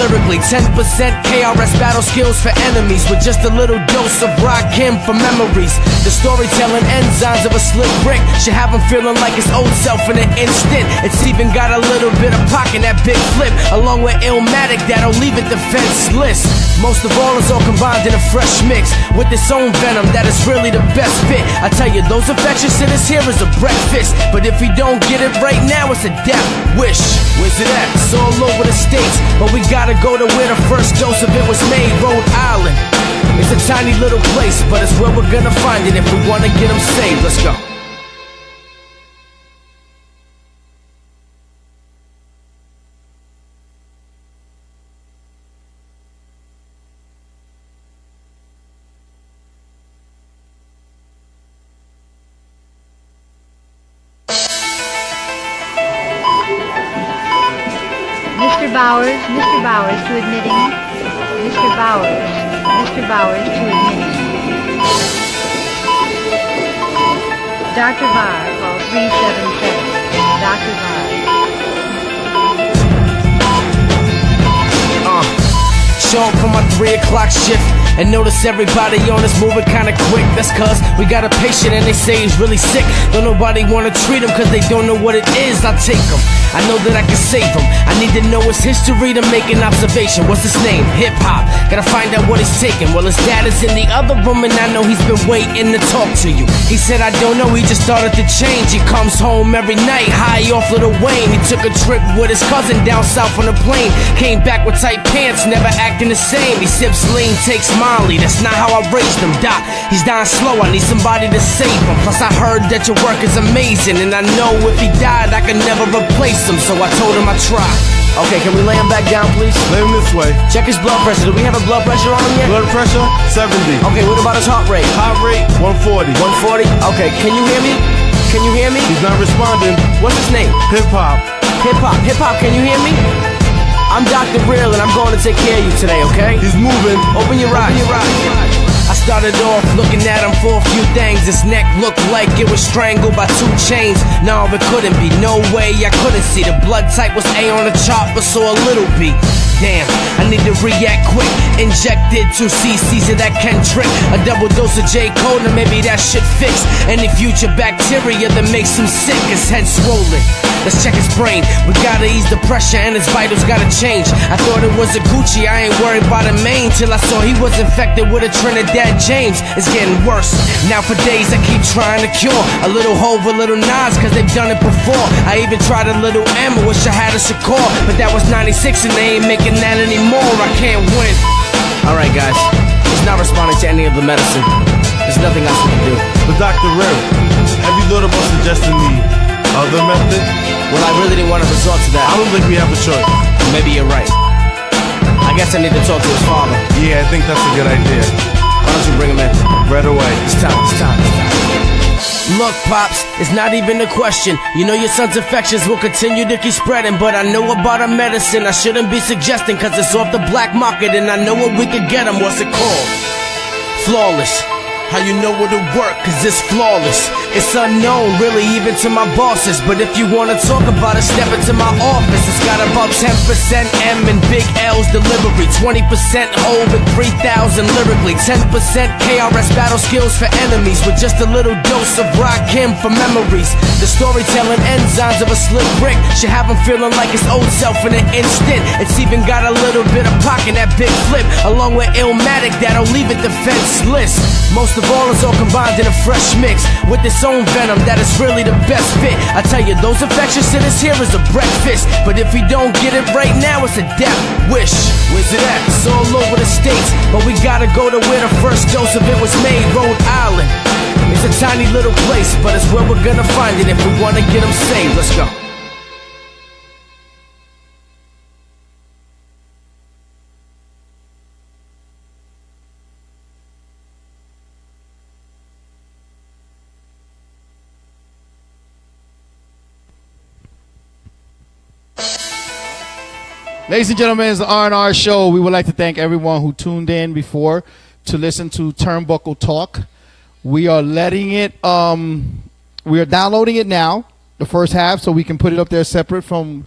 lyrically. 10% KRS battle skills for enemies, with just a little dose of Rakim for memories. The storytelling enzymes of a slick brick should have him feeling like his old self in an instant. It's even got a little bit of Pac in that big flip, along with Illmatic that'll leave it defenseless. Most of all, it's all combined in a fresh mix with its own venom that is really the best fit. I tell you, those infectious hitters here is a breakfast, but if we don't get it right now, it's a death wish. Where's it at? It's all over the states, but we gotta go to where the first dose of it was made, Rhode Island. It's a tiny little place, but it's where we're gonna find it if we wanna get them saved. Let's go. Mr. Bowers to admitting. Mr. Bowers to admitting. Dr. Var, call 377. Dr. Var. Show up for my 3 o'clock shift and notice everybody on us moving kinda quick. That's cause we got a patient and they say he's really sick. Don't nobody wanna treat him cause they don't know what it is. I'll take him, I know that I can save him. I need to know his history to make an observation. What's his name? Hip hop. Gotta find out what he's taking. Well, his dad is in the other room and I know he's been waiting to talk to you. He said I don't know, he just started to change. He comes home every night high off Lil Wayne. He took a trip with his cousin down south on a plane. Came back with tight pants, never acting the same. He sips lean, takes Molly. That's not how I raised him, Doc. He's dying slow, I need somebody to save him. Plus I heard that your work is amazing, and I know if he died I could never replace him. So I told him I'd try. Okay, can we lay him back down, please? Lay him this way. Check his blood pressure. Do we have a blood pressure on him yet? Blood pressure, 70. Okay, what about his heart rate? Heart rate, 140. 140? Okay, can you hear me? Can you hear me? He's not responding. What's his name? Hip hop. Hip hop. Hip hop, can you hear me? I'm Dr. Real and I'm going to take care of you today, okay? He's moving. Open your eyes. I started off looking at him for a few things. His neck looked like it was strangled by 2 chains. No, it couldn't be. No way, I couldn't see. The blood type was A on the chart, but so a little B. Damn, I need to react quick. Injected 2 cc's of that Kendrick. A double dose of J. Cole, and maybe that shit fix any future bacteria that makes him sick. His head swollen. Let's check his brain. We gotta ease the pressure and his vitals gotta change. I thought it was a Gucci, I ain't worried about a main, till I saw he was infected with a Trinidad James. It's getting worse. Now for days I keep trying to cure. A little Hov, a little Nas, cause they've done it before. I even tried a little M, wish I had a Shakur, but that was 96 and they ain't making that anymore. I can't win. Alright guys, he's not responding to any of the medicine. There's nothing else we can do. But Dr. Real, have you thought about suggesting the other method? Well, I really didn't want to resort to that. I don't think we have a choice. Maybe you're right. I guess I need to talk to his father. Yeah, I think that's a good idea. Why don't you bring him in? Right away. It's time. Look, Pops, it's not even a question. You know your son's infections will continue to keep spreading, but I know about a medicine I shouldn't be suggesting, cause it's off the black market and I know what we could get him. What's it called? Flawless. How you know it'll work, cause it's flawless. It's unknown, really, even to my bosses. But if you wanna talk about it, step into my office. It's got about 10% M and big L's delivery, 20% Hov and 3,000 lyrically, 10% KRS battle skills for enemies, with just a little dose of Rakim for memories. The storytelling enzymes of a slick brick should have him feeling like his old self in an instant. It's even got a little bit of Pac in that big flip, along with Illmatic that'll leave it defenseless. Most of all, it's all combined in a fresh mix with its own venom that is really the best fit. I tell you, those infectious hitters here is a breakfast, but if we don't get it right now, it's a death wish. Where's it at? It's all over the states, but we gotta go to where the first dose of it was made, Rhode Island. It's a tiny little place, but it's where we're gonna find it if we wanna get them saved. Let's go. Ladies and gentlemen, it's the R&R show. We would like to thank everyone who tuned in before to listen to Turnbuckle Talk. We are letting it, we are downloading it now, the first half, so we can put it up there separate from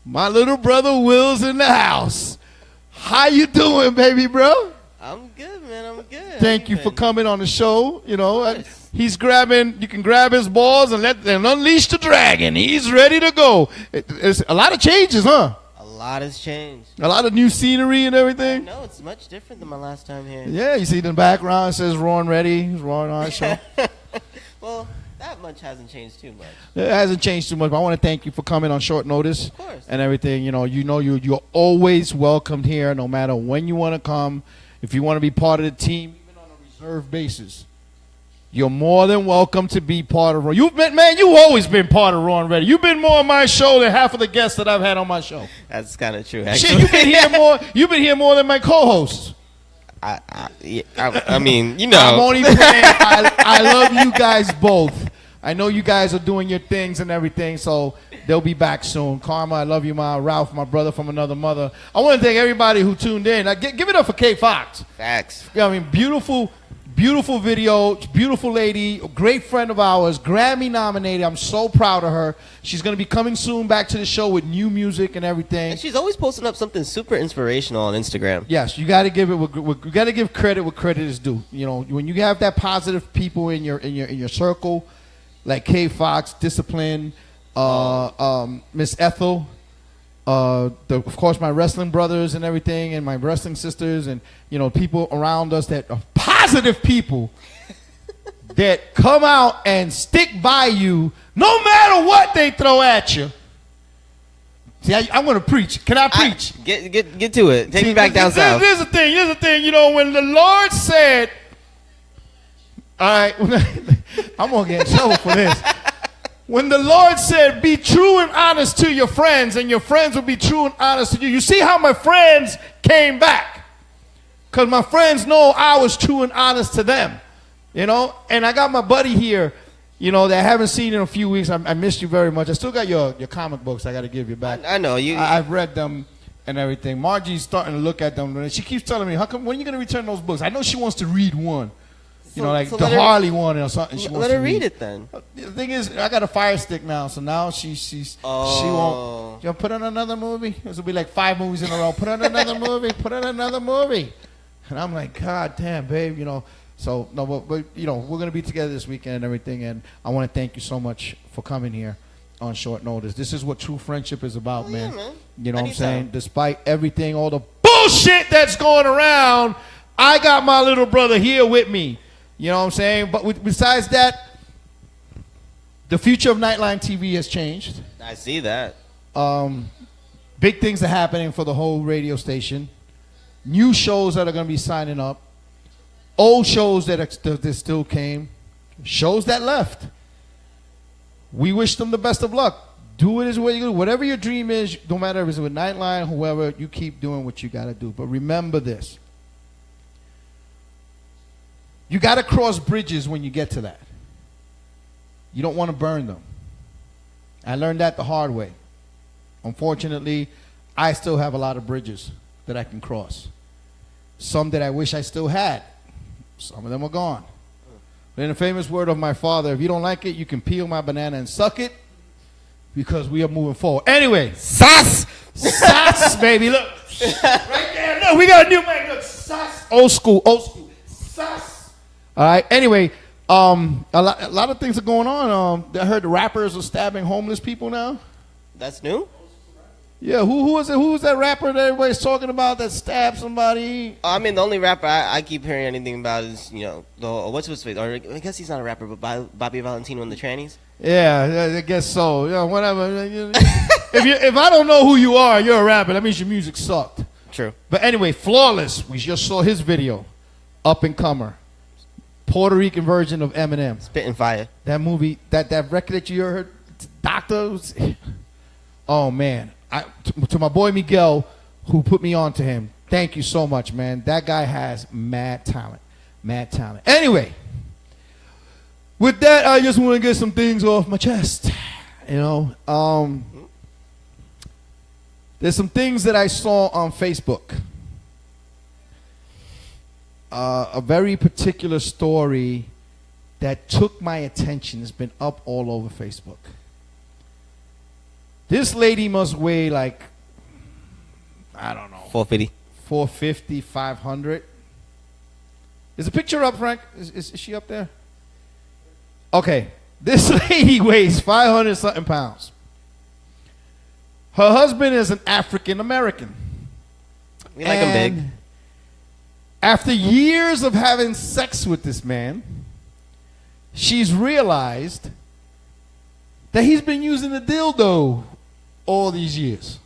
My little brother Will's in the house. How you doing, baby bro? I'm good, man. I'm good. Thank you for coming on the show. You know, he's grabbing. You can grab his balls and unleash the dragon. He's ready to go. It's a lot of changes, huh? A lot has changed. A lot of new scenery and everything. No, it's much different than my last time here. Yeah, you see in the background it says Ron Ready. Ron on the show. Well, that much hasn't changed too much. It hasn't changed too much, but I want to thank you for coming on short notice. Of course. And everything. You're always welcomed here, no matter when you want to come. If you want to be part of the team, even on a reserve basis, you're more than welcome to be part of Ron. You've always been part of Ron Ready. You've been more on my show than half of the guests that I've had on my show. That's kind of true, Shit, actually. you've been here more than my co-hosts. I mean, you know. I'm only playing. I love you guys both. I know you guys are doing your things and everything, so they'll be back soon. Karma, I love you, Ma. Ralph, my brother from another mother. I want to thank everybody who tuned in. Give it up for Kate Fox. Facts. I mean, beautiful video, beautiful lady, a great friend of ours, Grammy nominated. I'm so proud of her. She's going to be coming soon back to the show with new music and everything. And she's always posting up something super inspirational on Instagram. Yes, you got to give credit what credit is due. You know, when you have that positive people in your circle, like Kay Fox, Discipline, Miss Ethel, of course my wrestling brothers and everything, and my wrestling sisters, and people around us that are positive people that come out and stick by you no matter what they throw at you. See, I'm going to preach. Can I preach? Get to it. Take me back down south. Here's the thing. When the Lord said, all right, I'm going to get in trouble for this. When the Lord said, be true and honest to your friends, and your friends will be true and honest to you. You see how my friends came back? Because my friends know I was true and honest to them. And I got my buddy here, that I haven't seen in a few weeks. I missed you very much. I still got your comic books I got to give you back. I know. I've read them and everything. Margie's starting to look at them. And she keeps telling me, when are you going to return those books? I know she wants to read one. The Harley one or something. She wants let her to read it then. The thing is, I got a Fire Stick now, so now she won't. Put on another movie. This will be like 5 movies in a row. Put on another movie. Put on another movie. And I'm like, God damn, babe, So no, but we're gonna be together this weekend and everything, and I want to thank you so much for coming here on short notice. This is what true friendship is about, man. Yeah, man. You know what I'm saying? Despite everything, all the bullshit that's going around, I got my little brother here with me. You know what I'm saying? But besides that, the future of Nightline TV has changed. I see that. Big things are happening for the whole radio station. New shows that are going to be signing up. Old shows that still came. Shows that left. We wish them the best of luck. Do it as well you do. Whatever your dream is, no matter if it's with Nightline, whoever, you keep doing what you got to do. But remember this. You got to cross bridges when you get to that. You don't want to burn them. I learned that the hard way. Unfortunately, I still have a lot of bridges that I can cross. Some that I wish I still had. Some of them are gone. But in the famous word of my father, if you don't like it, you can peel my banana and suck it, because we are moving forward. Anyway, Sass, baby, look. Right there, look, we got a new man. Look, sass. Old school. Sass. All right. Anyway, a lot of things are going on. I heard the rappers are stabbing homeless people now. That's new? Yeah. Who was it? Who was that rapper that everybody's talking about that stabbed somebody? I mean, the only rapper I keep hearing anything about is, what's his face? Or I guess he's not a rapper, but Bobby Valentino and the Trannies. Yeah, I guess so. Yeah, whatever. If I don't know who you are, you're a rapper. That means your music sucked. True. But anyway, Flawless. We just saw his video. Up and comer. Puerto Rican version of Eminem. Spitting fire. That movie, that record that you heard, Doctor. Oh man, to my boy Miguel, who put me on to him. Thank you so much, man. That guy has mad talent. Anyway, with that, I just want to get some things off my chest. There's some things that I saw on Facebook. A very particular story that took my attention has been up all over Facebook. This lady must weigh like, I don't know, 450. 450, 500. Is the picture up, Frank? Is she up there? Okay. This lady weighs 500 something pounds. Her husband is an African American. We like him big. After years of having sex with this man, she's realized that he's been using a dildo all these years.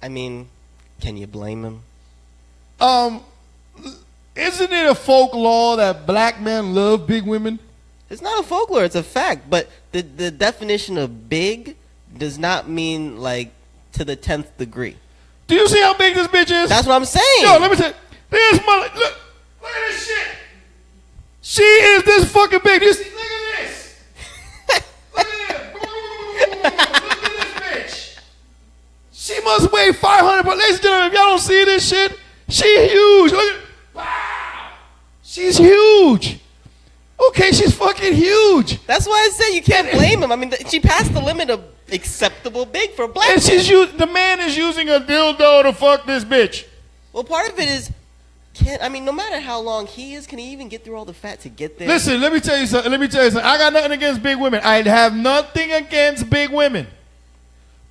I mean, can you blame him? Isn't it a folklore that black men love big women? It's not a folklore, it's a fact. But the definition of big does not mean like to the 10th degree. Do you see how big this bitch is? That's what I'm saying. Yo, let me tell you. This mother, look at this shit. She is this fucking big. Look at this. Look at this. Look at this bitch. She must weigh 500. But ladies and gentlemen, if y'all don't see this shit, she huge. Look at, wow. She's huge. Okay, she's fucking huge. That's why I say you can't blame him. I mean, she passed the limit of acceptable big for a black And man. the man is using a dildo to fuck this bitch. Well, part of it is, no matter how long he is, can he even get through all the fat to get there? Listen, let me tell you something. I got nothing against big women. I have nothing against big women.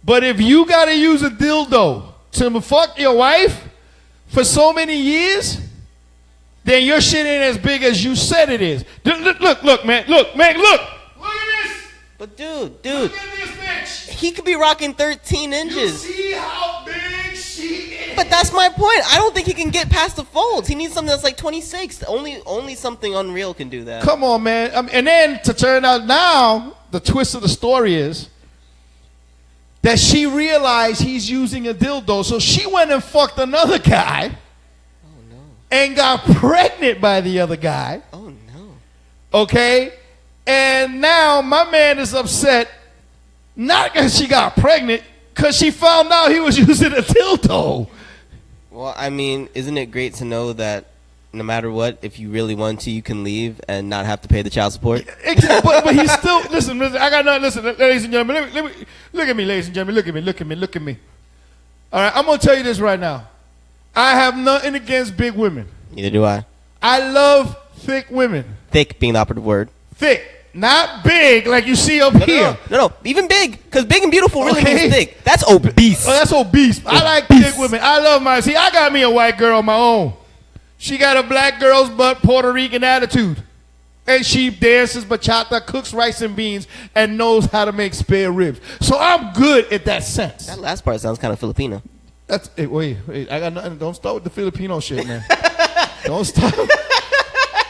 But if you got to use a dildo to fuck your wife for so many years, then your shit ain't as big as you said it is. Look, man. Look at this. But dude, Look at this bitch. he could be rocking 13 You inches. see how big she is? But that's my point. I don't think he can get past the folds. He needs something that's like 26. Only something unreal can do that. Come on, man. And then to turn out now, the twist of the story is that she realized he's using a dildo, so she went and fucked another guy. Oh no. And got pregnant by the other guy. Oh no. Okay? And now my man is upset, not because she got pregnant, because she found out he was using a dildo. Well, I mean, isn't it great to know that no matter what, if you really want to, you can leave and not have to pay the child support? But he's still, listen, I got nothing, listen, ladies and gentlemen, let me, look at me, ladies and gentlemen, look at me. All right, I'm going to tell you this right now. I have nothing against big women. Neither do I. I love thick women. Thick being the operative word. Thick. Not big like you see up here. No, even big, because big and beautiful really Okay. means thick. That's obese. Oh, that's obese. I like Obese. thick women. I love my. See, I got me a white girl on my own. She got a black girl's butt, Puerto Rican attitude. And she dances bachata, cooks rice and beans, and knows how to make spare ribs. So I'm good at that sense. That last part sounds kind of Filipino. That's wait. I got nothing. Don't start with the Filipino shit, man. Don't start.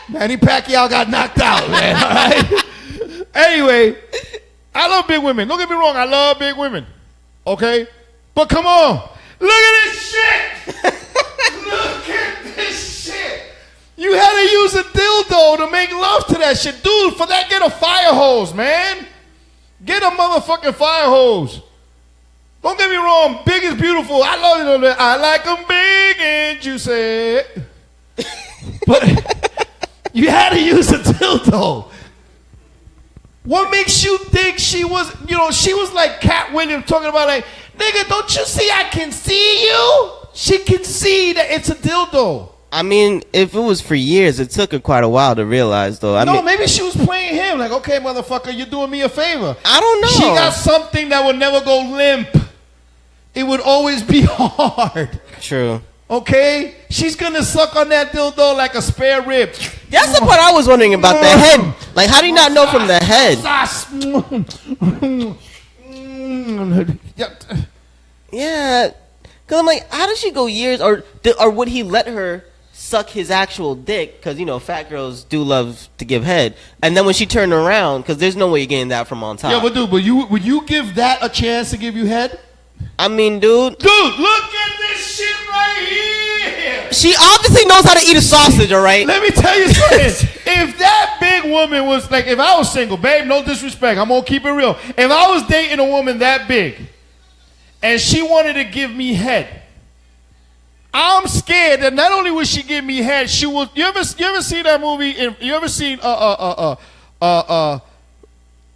Manny Pacquiao got knocked out, man. All right. Anyway, I love big women. Don't get me wrong. I love big women. Okay, but come on, look at this shit. Look at this shit. You had to use a dildo to make love to that shit, dude. For that, get a fire hose, man. Get a motherfucking fire hose. Don't get me wrong, big is beautiful. I love it. I like them big and juicy. But you had to use a dildo. What makes you think she was, she was like Cat Williams talking about like, nigga, don't you see I can see you? She can see that it's a dildo. I mean, if it was for years, it took her quite a while to realize, though. Maybe she was playing him. Like, okay, motherfucker, you're doing me a favor. I don't know. She got something that would never go limp. It would always be hard. True. Okay? She's going to suck on that dildo like a spare rib. That's the part I was wondering about, the head. Like, how do you not know from the head? Yeah. Because I'm like, how does she go years? Or would he let her suck his actual dick? Because, fat girls do love to give head. And then when she turned around, because there's no way you're getting that from on top. Yeah, but dude, would you give that a chance to give you head? I mean, dude. Dude, look at this shit right here. She obviously knows how to eat a sausage, all right? Let me tell you something. If that big woman was like, if I was single, babe, no disrespect, I'm going to keep it real. If I was dating a woman that big and she wanted to give me head, I'm scared that not only would she give me head, she will. You ever see that movie? You ever seen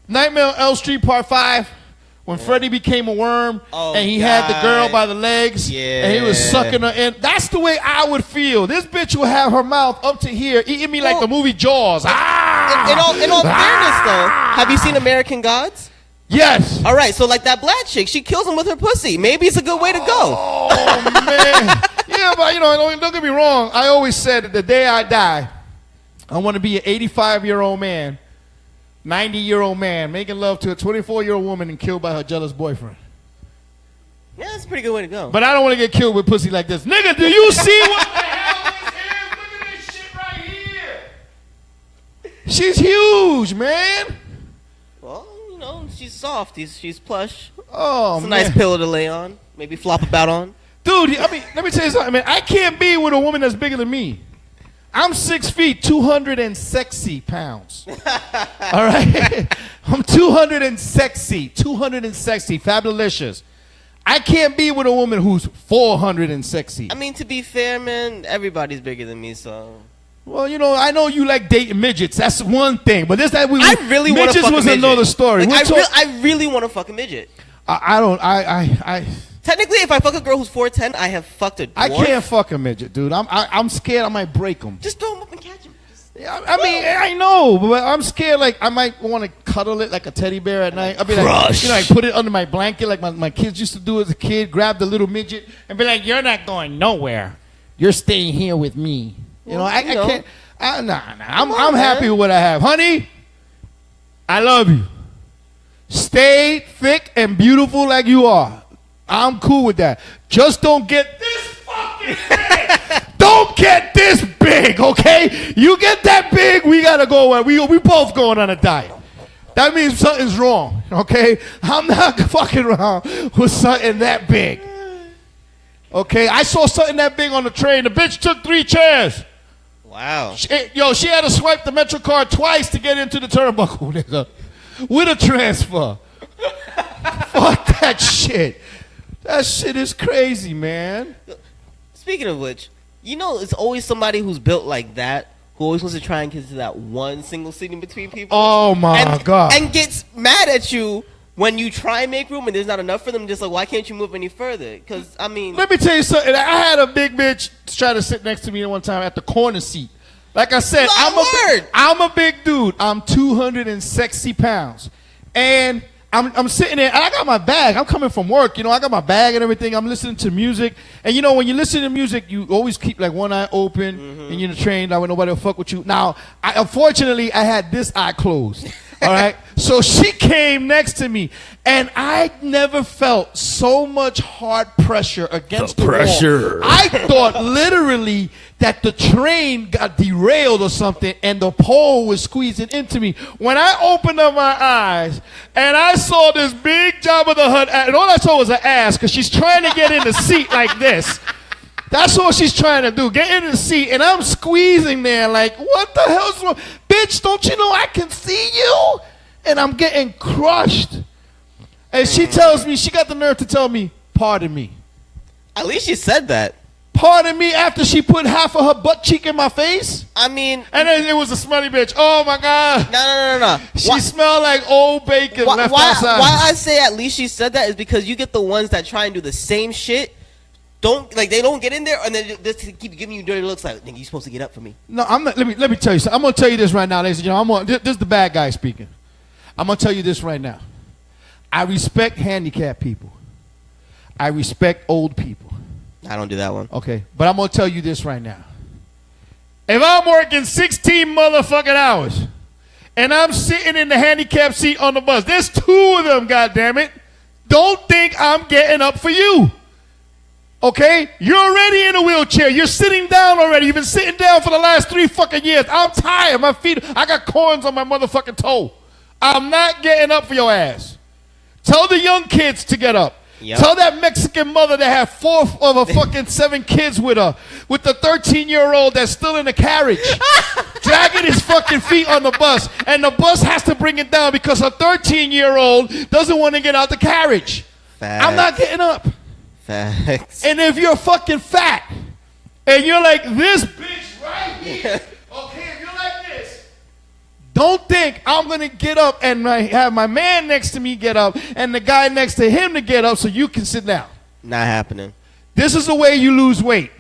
Nightmare on Elm Street Part 5? When Freddie became a worm Oh, and he had the girl God. by the legs and he was Yeah. sucking her in. That's the way I would feel. This bitch would have her mouth up to here, eating me like Well, the movie Jaws. Ah! In all fairness, though, have you seen American Gods? Yes. All right, so like that black chick, she kills him with her pussy. Maybe it's a good way to go. Oh, man. Yeah, but, don't get me wrong. I always said that the day I die, I want to be an 85-year-old man, 90-year-old man, making love to a 24-year-old woman and killed by her jealous boyfriend. Yeah, that's a pretty good way to go. But I don't want to get killed with pussy like this. Nigga, do you see what the hell this is? Look at this shit right here. She's huge, man. Well, she's soft. She's plush. Oh, It's a man. nice pillow to lay on. Maybe flop about on. Dude, I mean, let me tell you something, man. I can't be with a woman that's bigger than me. I'm 6 feet, 260 pounds. All right? I'm 260, fabulous. I can't be with a woman who's 460. I mean, to be fair, man, everybody's bigger than me, so. Well, I know you like dating midgets. That's one thing. But I really want to midgets fuck was a midget. another story. Like, We'll I really want to fuck a midget. I Technically, if I fuck a girl who's 4'10", I have fucked a dwarf. I can't fuck a midget, dude. I'm scared I might break them. Just throw him up and catch him. I mean, I know, but I'm scared. Like, I might want to cuddle it like a teddy bear at night. I'll be like, like put it under my blanket, like my kids used to do as a kid. Grab the little midget and be like, "You're not going nowhere. You're staying here with me." I can't. Nah. I'm happy with what I have, honey. I love you. Stay thick and beautiful like you are. I'm cool with that. Just don't get this fucking big. Don't get this big, okay? You get that big, we gotta go. We both going on a diet. That means something's wrong, okay? I'm not fucking around with something that big. Okay, I saw something that big on the train. The bitch took 3 chairs. Wow. She had to swipe the Metro card twice to get into the turnbuckle, nigga. With a transfer. Fuck that shit. That shit is crazy, man. Speaking of which, it's always somebody who's built like that who always wants to try and get to that one single seat in between people. Oh, my God. And gets mad at you when you try and make room and there's not enough for them. Just like, why can't you move any further? Because, I mean... Let me tell you something. I had a big bitch try to sit next to me one time at the corner seat. Like I said, I'm a big dude. I'm 260 pounds. And I'm sitting there, and I got my bag. I'm coming from work, I got my bag and everything. I'm listening to music. And when you listen to music, you always keep like one eye open, and you're in the train, that way nobody will fuck with you. Now, unfortunately, I had this eye closed. All right? So she came next to me, and I never felt so much hard pressure against the wall. I thought literally that the train got derailed or something, and the pole was squeezing into me. When I opened up my eyes, and I saw this big Jabba the Hutt, and all I saw was an ass, because she's trying to get in the seat like this. That's all she's trying to do, get in the seat, and I'm squeezing there like, what the hell's wrong? Bitch, don't you know I can see you? And I'm getting crushed. And she tells me, she got the nerve to tell me, pardon me. At least you said that. Pardon me after she put half of her butt cheek in my face? I mean... And then it was a smelly bitch. Oh, my God. No. She smelled like old bacon left outside. Why I say at least she said that is because you get the ones that try and do the same shit. They don't get in there, and then just keep giving you dirty looks like, nigga, you supposed to get up for me. No, I'm not. Let me tell you something. I'm gonna tell you this right now, ladies and gentlemen. This is the bad guy speaking. I'm gonna tell you this right now. I respect handicapped people. I respect old people. I don't do that one. Okay, but I'm gonna tell you this right now. If I'm working 16 motherfucking hours, and I'm sitting in the handicapped seat on the bus, there's 2 of them. Goddammit, don't think I'm getting up for you. Okay? You're already in a wheelchair. You're sitting down already. You've been sitting down for the last 3 fucking years. I'm tired. My feet, I got corns on my motherfucking toe. I'm not getting up for your ass. Tell the young kids to get up. Yep. Tell that Mexican mother that had 4 of her fucking 7 kids with her, with the 13-year-old that's still in the carriage, dragging his fucking feet on the bus, and the bus has to bring it down because her 13-year-old doesn't want to get out the carriage. Facts. I'm not getting up. Facts. And if you're fucking fat, and you're like this bitch right here, okay, if you're like this, Don't think I'm going to get up and have my man next to me get up and the guy next to him to get up so you can sit down. Not happening. This is the way you lose weight.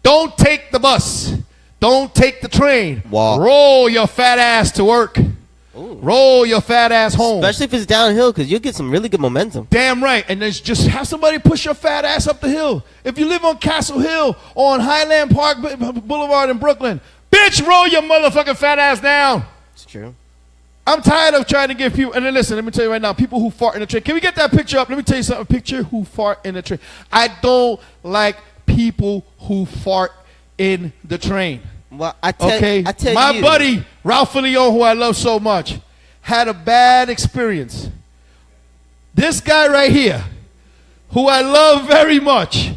Don't take the bus. Don't take the train. Walk. Roll your fat ass to work. Ooh. Roll your fat ass home. Especially if it's downhill, because you'll get some really good momentum. Damn right. And then just have somebody push your fat ass up the hill. If you live on Castle Hill or on Highland Park Boulevard in Brooklyn, bitch, roll your motherfucking fat ass down. It's true. I'm tired of trying to give people, and then listen, let me tell you right now, people who fart in the train. Can we get that picture up? Let me tell you something. Picture who fart in the train. I don't like people who fart in the train. Well, I tell My you. buddy, Ralph Leon, who I love so much, had a bad experience. This guy right here, who I love very much,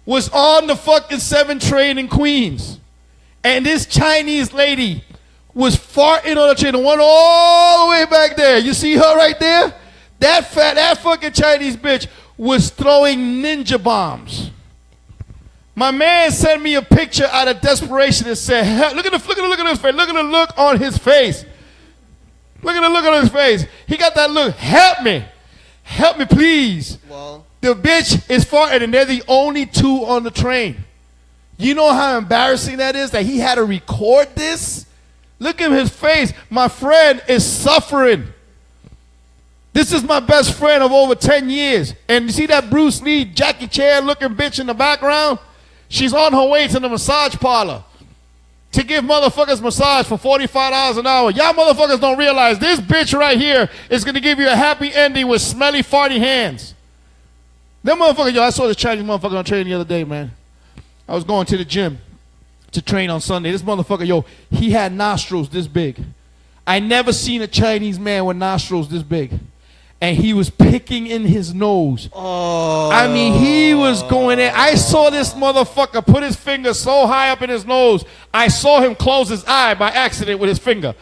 was on the fucking 7 train in Queens. And this Chinese lady was farting on the train, the one all the way back there. You see her right there? That fucking Chinese bitch was throwing ninja bombs. My man sent me a picture out of desperation and said, look at his face. Look at the look on his face. Look at the look on his face. He got that look. Help me. Help me, please. Well, The bitch is farting, and they're the only 2 on the train. You know how embarrassing that is, that he had to record this? Look at his face. My friend is suffering. This is my best friend of over 10 years. And you see that Bruce Lee, Jackie Chan looking bitch in the background? She's on her way to the massage parlor to give motherfuckers massage for $45 an hour. Y'all motherfuckers don't realize this bitch right here is going to give you a happy ending with smelly, farty hands. That motherfucker, yo, I saw this Chinese motherfucker on train the other day, man. I was going to the gym to train on Sunday. This motherfucker, yo, he had nostrils this big. I never seen a Chinese man with nostrils this big. And he was picking in his nose. oh. I mean, he was going in. I saw this motherfucker put his finger so high up in his nose, I saw him close his eye by accident with his finger.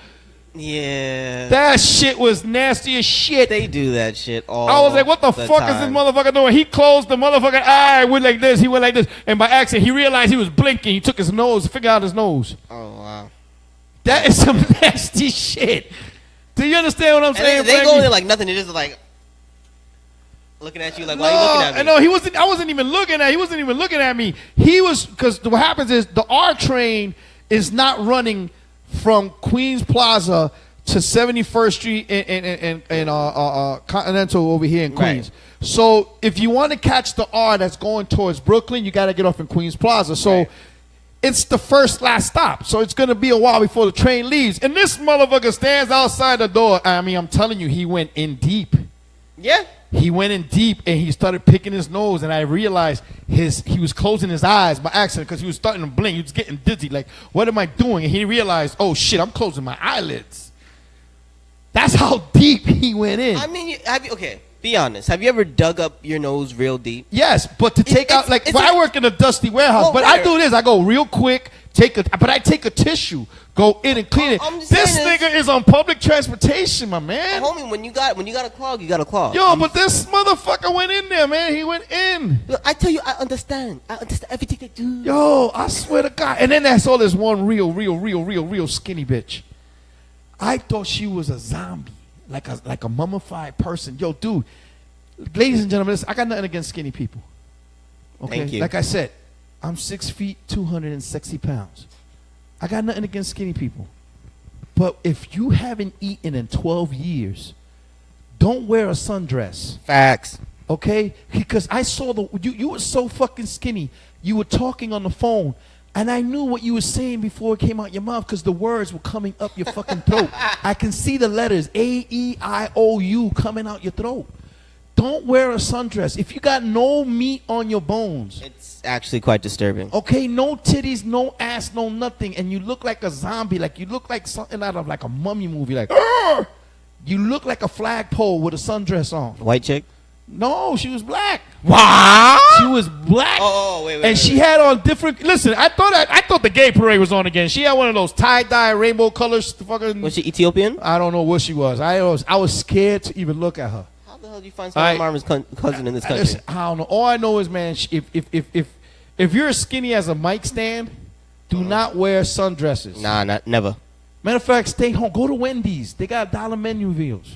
Yeah. That shit was nasty as shit. They do that shit all I was like, what the fuck is this time. motherfucker doing? He closed the motherfucking eye, went like this, he went like this. And by accident, he realized he was blinking. He took his finger out his nose. Oh, wow. That is some nasty shit. Do you understand what I'm saying, And they Frankie? go in there like nothing. They're just like looking at you like, why are you looking at me? No, he wasn't. I wasn't even looking at. He wasn't even looking at me. He was, because what happens is the R train is not running from Queens Plaza to 71st Street and Continental over here in Queens. Right. So if you want to catch the R that's going towards Brooklyn, you got to get off in Queens Plaza. So. Right. It's the first last stop, so it's going to be a while before the train leaves. And this motherfucker stands outside the door. I mean, I'm telling you, he went in deep. Yeah. He went in deep, and he started picking his nose, and I realized he was closing his eyes by accident because he was starting to blink. He was getting dizzy, like, what am I doing? And he realized, oh, shit, I'm closing my eyelids. That's how deep he went in. I mean, okay, be honest. Have you ever dug up your nose real deep? Yes, but to take out, like, it's well, I work in a dusty warehouse, Well, but right. I do this. I go real quick, but I take a tissue, go in and clean it. I'm just This saying nigga is on public transportation, my man. Homie, when you got a clog, you got a clog. Yo, but this motherfucker went in there, man. He went in. Look, I tell you, I understand. I understand everything they do. Yo, I swear to God. And then I saw this one real skinny bitch. I thought she was a zombie, like a mummified person. Yo, dude, ladies and gentlemen, listen, I got nothing against skinny people. Okay, Thank you. like I said, I'm 6 feet, 260 pounds. I got nothing against skinny people. But if you haven't eaten in 12 years, don't wear a sundress. Facts. Okay? Because I saw you were so fucking skinny. You were talking on the phone, and I knew what you were saying before it came out your mouth because the words were coming up your fucking throat. I can see the letters A-E-I-O-U coming out your throat. Don't wear a sundress. If you got no meat on your bones, It's actually quite disturbing. okay, no titties, no ass, no nothing, and you look like a zombie, like you look like something out of like a mummy movie, like, "Arr!" You look like a flagpole with a sundress on. White chick? No, she was black. Wow. She was black. Oh, wait. And she had on different. Listen, I thought the gay parade was on again. She had one of those tie-dye rainbow colors. Fucking. Was she Ethiopian? I don't know what she was. I was scared to even look at her. How the hell did you find Sarah Marvin's cousin in this country? Listen, I don't know. All I know is, man, if you're as skinny as a mic stand, do not wear sundresses. Nah, never. Matter of fact, stay home. Go to Wendy's. They got dollar menu meals.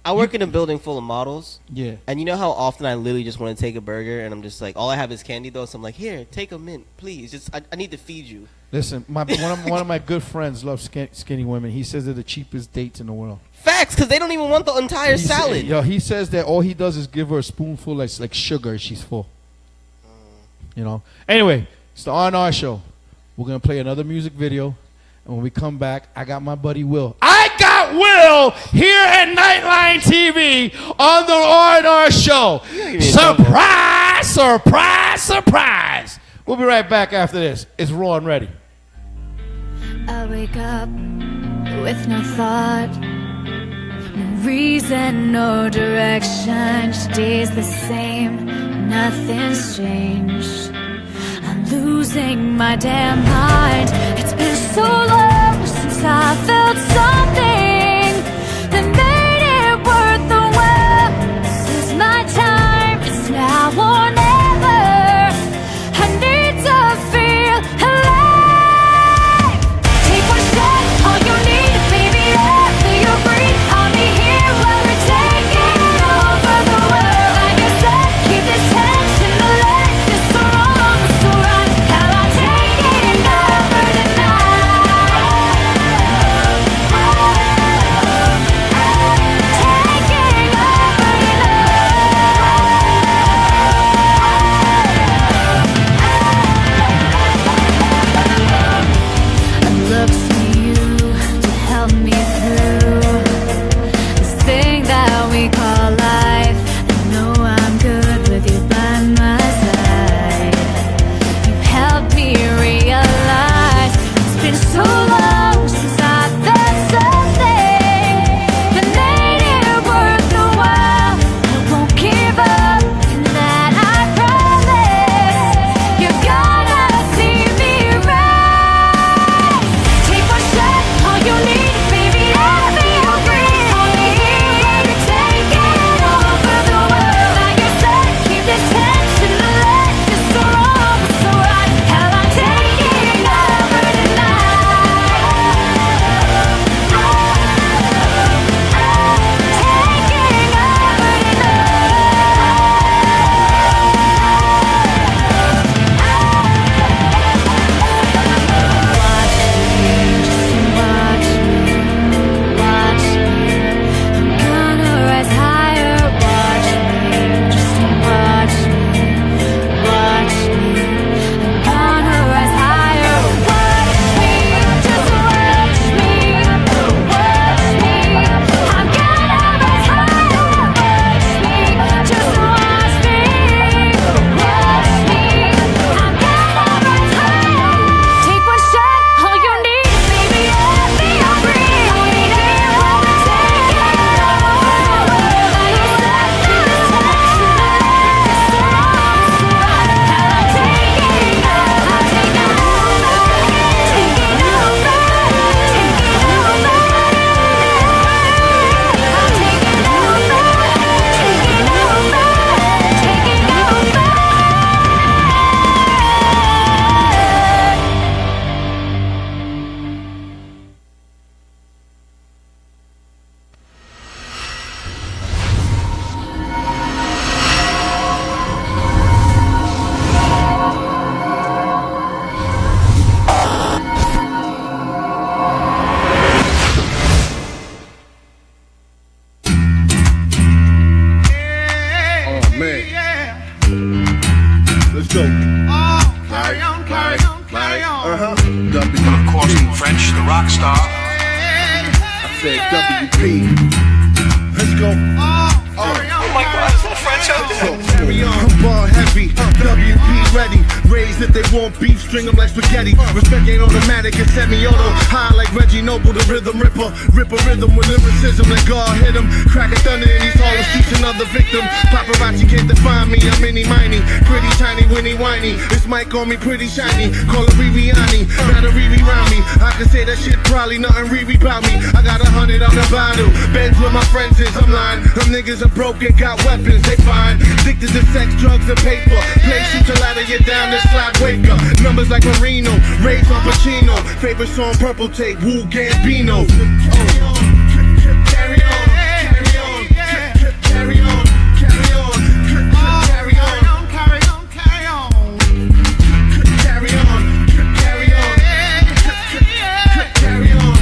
I work in a building full of models. Yeah. And you know how often I literally just want to take a burger and I'm just like, all I have is candy though. So I'm like, here, take a mint, please. Just I need to feed you. Listen, one of my good friends loves skinny women. He says they're the cheapest dates in the world. Facts, because they don't even want the entire salad. He says that all he does is give her a spoonful like sugar and she's full. You know. Anyway, it's the R&R show. We're going to play another music video. And when we come back, I got my buddy Will. I got Will here at Nightline TV on the R&R show. Surprise, surprise, surprise. We'll be right back after this. It's Raw and Ready. I wake up with no thought, no reason, no direction. Each day's the same, nothing's changed. I'm losing my damn mind. It's been so long since I felt something that made it worth the while. This is my time, it's now or never. I need to feel alive. Take one step, all you need, baby, after you breathe. I'll be here while we're taking over the world. Like I said, keep this tension alive. It's so wrong, it's so right. How I'm taking over tonight. Taking over I look to you to help me through this thing that we call life. I know I'm good with you by my side. You helped me realize it's been so long since I felt something that made it worth the while. I won't give up, and that I promise. You gotta see me right. Take one step, all you need, baby, after you breathe. Only here to take it over the world. Like you said, keep this tension alive. It's so wrong, it's so right. How I'm taking over tonight. Taking over Watch me, watch me. I'm gonna rise higher. Watch me, just watch me, watch me. I'm gonna rise higher. Watch me, just watch me, watch me. I'm gonna rise higher. Watch me, just watch me, watch me. I'm gonna rise higher. Take one shot, all you need, baby, after you breathe. Only here while we're taking over the world. Like you said, keep this tension alive. It's so wrong, it's so right. How I'm taking over, I'm taking over, taking over, taking over. I'm taking over, taking over, taking over. Oh man. Let's go. Carry on, carry on, carry on. Of course, in French, the rock star. I said WP. Let's go. Oh my God, is that French out there? Carry on. I'm ball heavy. WP ready. Raised if they want beef, string them like spaghetti. Respect ain't automatic, it's semi-auto. High like Reggie Noble, the rhythm ripper. Rip a rhythm with lyricism, let God hit him. Crack a thunder in these Harlem streets, another victim. Paparazzi can't define me, I'm mini-miny. Pretty tiny, winny, whiny. This mic on me pretty shiny. Call it Rihanna, gotta Riri round me. I can say that shit probably nothing Riri about me. I got 100 on the bottle. Benz where my friends is, I'm lying. Them niggas are broken, got weapons, they fine. Addicted to sex, drugs, and paper. Play, shoot a ladder, you down the slide. God wake up. Numbers like Marino, raised on Pacino. Favorite song, Purple Tape, Wu Gambino. Carry on, carry on, carry on, carry on, carry on, carry on, carry on, carry on, carry on, carry on, carry on.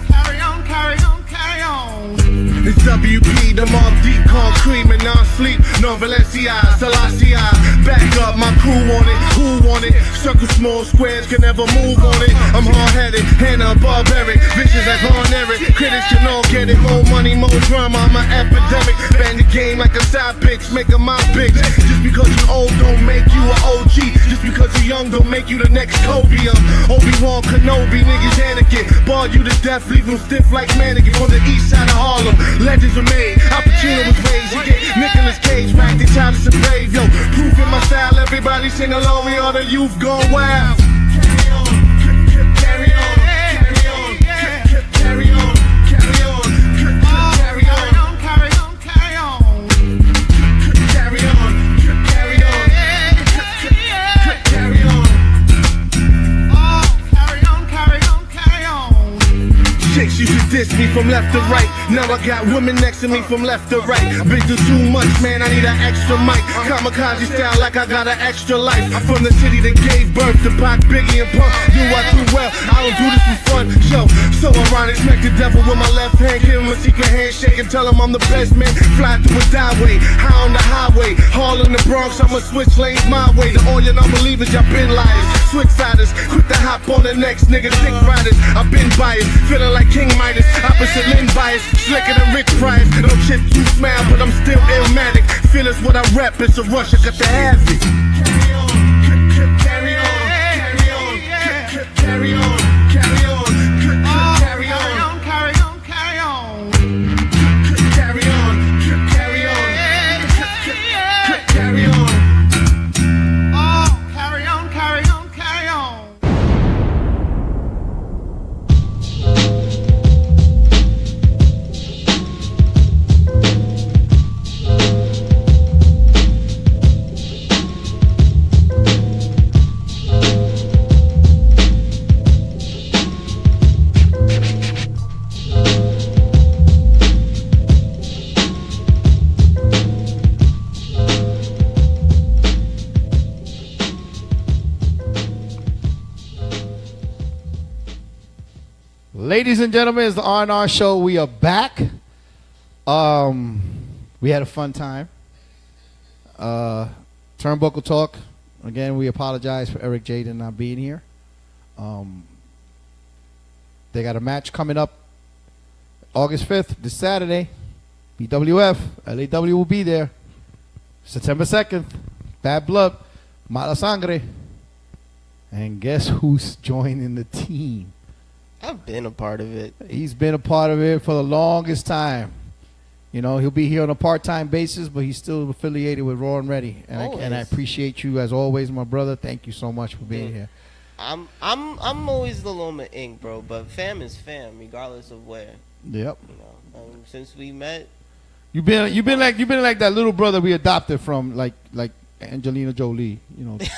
Carry on, carry on, carry on. It's WP, the Mob Deep, concrete, and non-sleep. No Valencia, Selassie. Back up, my crew on it. Who want it? Circle small squares can never move on it. I'm hard-headed, Hannah barbaric. Vicious as Von Eric. Critics can all get it. More money, more drama. I'm an epidemic. Bang the game like a side bitch, making my bitch. Just because you old don't make you an OG. Just because you young don't make you the next Kobe. I'm Obi-Wan Kenobi, niggas Anakin. Bar you to death, leave them stiff like mannequin. From the east side of Harlem, legends were made. Al Pacino was raised. You get Nicolas Cage, back to Childish and Brave. Yo, proof in my style, everybody sing along. We all the youth gone wild. Carry on, carry on, carry on, carry on, carry on, carry on, carry on, carry on, carry on, carry on, carry on, carry on, carry on. Chicks used to diss me from left to right. Now I got women next to me from left to right. Been through too much, man, I need an extra mic. Kamikaze style like I got an extra life. From the city that gave birth to Pac, Biggie, and Punk. Do I do well? I don't do this for fun. So ironic, smack the devil with my left hand. Give him a secret handshake and tell him I'm the best man. Fly through a highway, high on the highway. Harlem, the Bronx, I'ma switch lanes my way. To all your non-believers, y'all been liars. Switch siders, quick to hop on the next nigga. Dick riders, I've been biased. Feeling like King Midas, opposite Lynn bias. Slicker than Rich Price. No shit too smile, but I'm still illmatic. Feel it's what I rep, it's a rush, I got to have it. Carry on, carry on, carry on, carry on, carry on, carry on, carry on, carry on, carry on, carry on, carry on, carry on, carry on, carry on. Ladies and gentlemen, it's the R&R show. We are back. We had a fun time. Turnbuckle Talk. Again, we apologize for Eric Jaden not being here. They got a match coming up August 5th, this Saturday. BWF, LAW will be there. September 2nd, Bad Blood, Mala Sangre. And guess who's joining the team? I've been a part of it. He's been a part of it for the longest time. You know, he'll be here on a part-time basis, but he's still affiliated with Raw and Ready. And I appreciate you as always, my brother. Thank you so much for being here. I'm always the Loma Inc., bro, but fam is fam, regardless of where. Yep. You know, since we met, you've been like that little brother we adopted from like Angelina Jolie. You know, you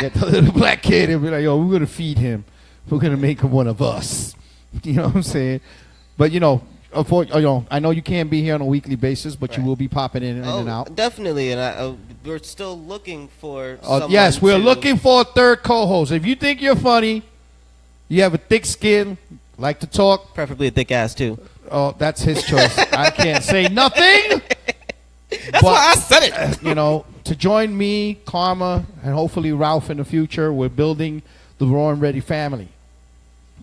get the little black kid and be like, yo, we're gonna feed him. We're gonna make him one of us. You know what I'm saying? But you know, I know you can't be here on a weekly basis, but you will be popping in and out. Definitely, and we're still looking for. Yes, we're looking for a third co-host. If you think you're funny, you have a thick skin, like to talk, preferably a thick ass too. Oh, that's his choice. I can't say nothing. That's why I said it. You know, to join me, Karma, and hopefully Ralph in the future, we're building the Raw and Ready family.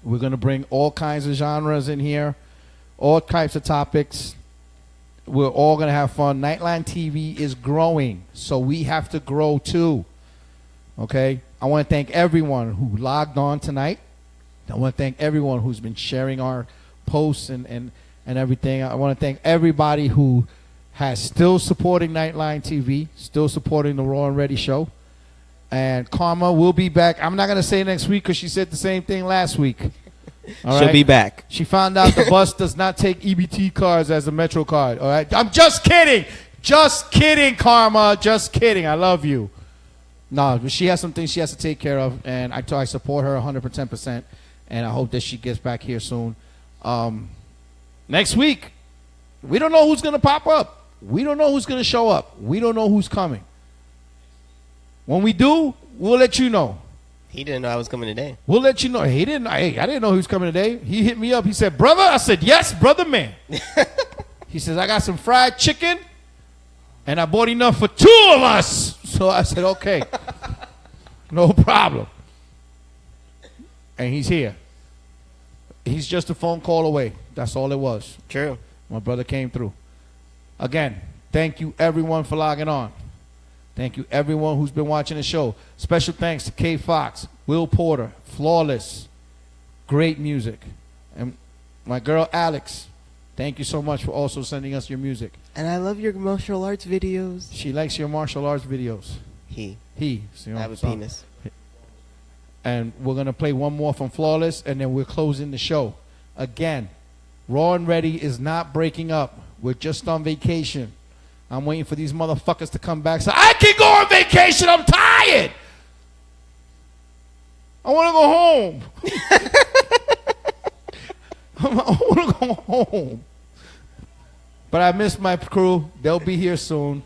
We're going to bring all kinds of genres in here, all types of topics. We're all going to have fun. Nightline TV is growing, so we have to grow too. Okay? I want to thank everyone who logged on tonight. I want to thank everyone who's been sharing our posts and everything. I want to thank everybody who has still supporting Nightline TV, still supporting the Raw and Ready show. And Karma will be back. I'm not going to say next week because she said the same thing last week. All She'll be back. She found out the bus does not take EBT cards as a Metro card. All right. I'm just kidding. Just kidding, Karma. Just kidding. I love you. No, but she has some things she has to take care of, and I support her 110%, and I hope that she gets back here soon. Next week, we don't know who's going to pop up. We don't know who's going to show up. We don't know who's coming. When we do, we'll let you know. He didn't know I was coming today. We'll let you know. He didn't. I didn't know he was coming today. He hit me up. He said, "Brother." I said, "Yes, brother, man." He says, "I got some fried chicken, and I bought enough for 2 of us." So I said, "Okay, no problem." And he's here. He's just a phone call away. That's all it was. True. My brother came through. Again, thank you everyone for logging on. Thank you everyone who's been watching the show. Special thanks to K Fox, Will Porter, Flawless, great music. And my girl Alex, thank you so much for also sending us your music. And I love your martial arts videos. She likes your martial arts videos. He. So, I have a penis. And we're going to play one more from Flawless, and then we're closing the show. Again, Raw and Ready is not breaking up. We're just on vacation. I'm waiting for these motherfuckers to come back so I can go on vacation. I'm tired. I want to go home. I want to go home. But I miss my crew. They'll be here soon.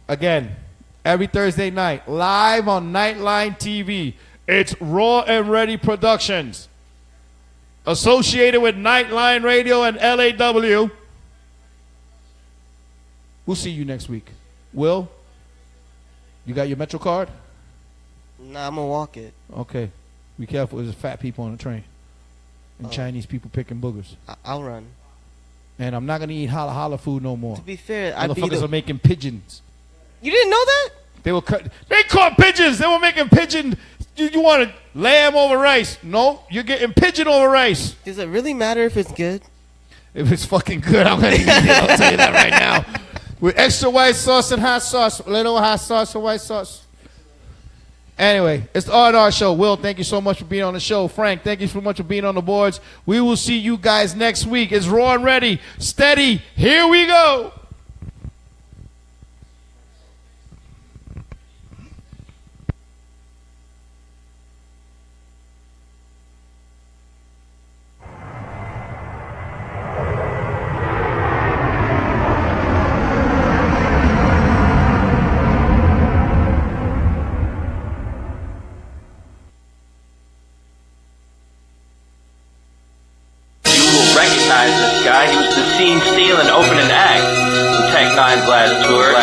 Again, every Thursday night, live on Nightline TV. It's Raw and Ready Productions, associated with Nightline Radio and LAW. We'll see you next week. Will, you got your Metro card? Nah, I'm going to walk it. Okay. Be careful. There's fat people on the train. And Chinese people picking boogers. I'll run. And I'm not going to eat holla holla food no more. To be fair, I'd be motherfuckers are making pigeons. You didn't know that? They caught pigeons. They were making pigeon. You wanted lamb over rice. No, you're getting pigeon over rice. Does it really matter if it's good? If it's fucking good, I'm going to eat it. I'll tell you that right now. With extra white sauce and hot sauce. Little hot sauce and white sauce. Anyway, it's the R&R Show. Will, thank you so much for being on the show. Frank, thank you so much for being on the boards. We will see you guys next week. It's Raw and Ready. Steady. Here we go. Recognize this guy. He was the scene stealing opening act from Tech Nine's last tour.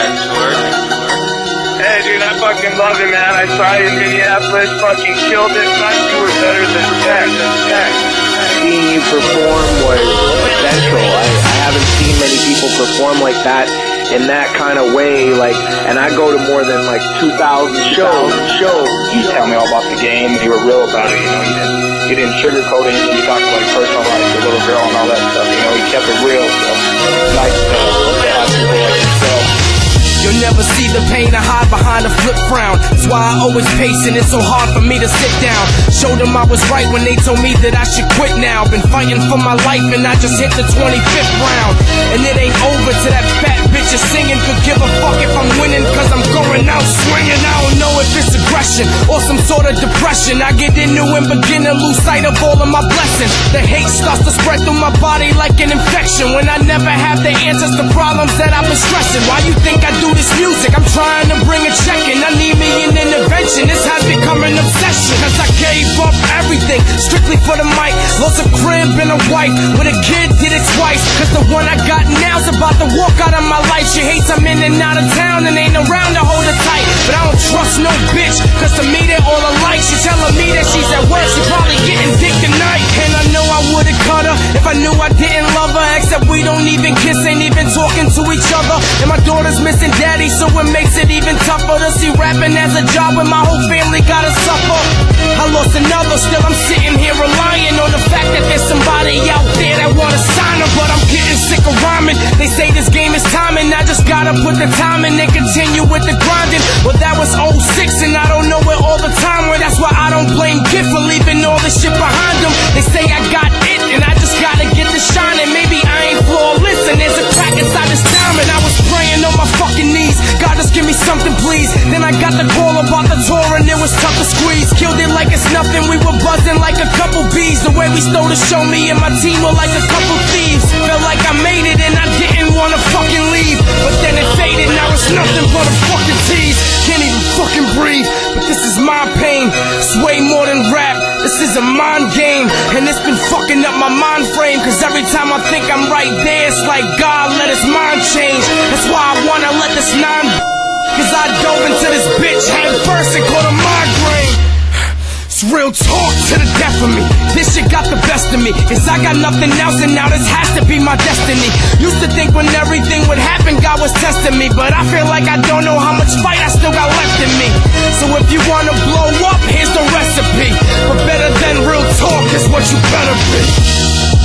Hey, dude, I fucking love it, man. I saw you in Minneapolis, fucking killed it. Thought you were better than Tech. Seeing you perform was essential. I haven't seen many people perform like that in that kind of way. And I go to more than 2,000 shows. You tell me all about the game. You were real about it. You didn't sugarcoat anything. You talked about personal life, your little girl, and all that stuff. You kept it real. So it's nice to have people like yourself. You'll never see the pain I hide behind a flip frown. That's why I always pace and it's so hard for me to sit down. Showed them I was right when they told me that I should quit now. Been fighting for my life and I just hit the 25th round. And it ain't over till that fat bitch is singing. Could give a fuck if I'm winning, cause I'm going out swinging. I don't know if it's aggression or some sort of depression. I get into and begin to lose sight of all of my blessings. The hate starts to spread through my body like an infection. When I never have the answers to problems that I've been stressing. Why you think I do this music? I'm trying to bring a check in. I need me an intervention. This has become an obsession. Cause I gave up everything strictly for the mic. Lost a crib and a wife. With a kid, did it twice. Cause the one I got now's about to walk out of my life. She hates I'm in and out of town and ain't around to hold her tight. But I don't trust no bitch, cause to me they're all alike. She telling me that she's at work, she probably getting dick tonight. And I know I would've cut her if I knew I didn't love her. Except we don't even kiss, ain't even talking to each other. And my daughter's missing daddy, so it makes it even tougher to see rapping as a job when my whole family gotta suffer. I lost another, still I'm sitting here relying on the fact that there's somebody out there that wanna sign her. But I'm getting sick of rhyming. They say this game is timing, I just gotta put the time in and continue with the grinding. Well, that was 06 and I don't know where all the time went. That's why I don't blame Gift for leaving all this shit behind him. They say I got it and I just gotta get the shine. And maybe I ain't flawless and there's a crack inside this diamond. I was praying on my fucking knees, God just give me something please. Then I got the All about the tour and it was tough to squeeze. Killed it like it's nothing, we were buzzing like a couple bees. The way we stole the show, me and my team were like a couple thieves. Felt like I made it and I didn't wanna fucking leave. But then it faded, now it's nothing but a fucking tease. Can't even fucking breathe, but this is my pain. It's way more than rap, this is a mind game. And it's been fucking up my mind frame. Cause every time I think I'm right there, it's like God let his mind change. That's why I wanna let this cause I dove into this bitch head first and caught a migraine. It's real talk to the death of me. This shit got the best of me. Cause I got nothing else and now this has to be my destiny. Used to think when everything would happen, God was testing me. But I feel like I don't know how much fight I still got left in me. So if you wanna blow up, here's the recipe. But better than real talk is what you better be.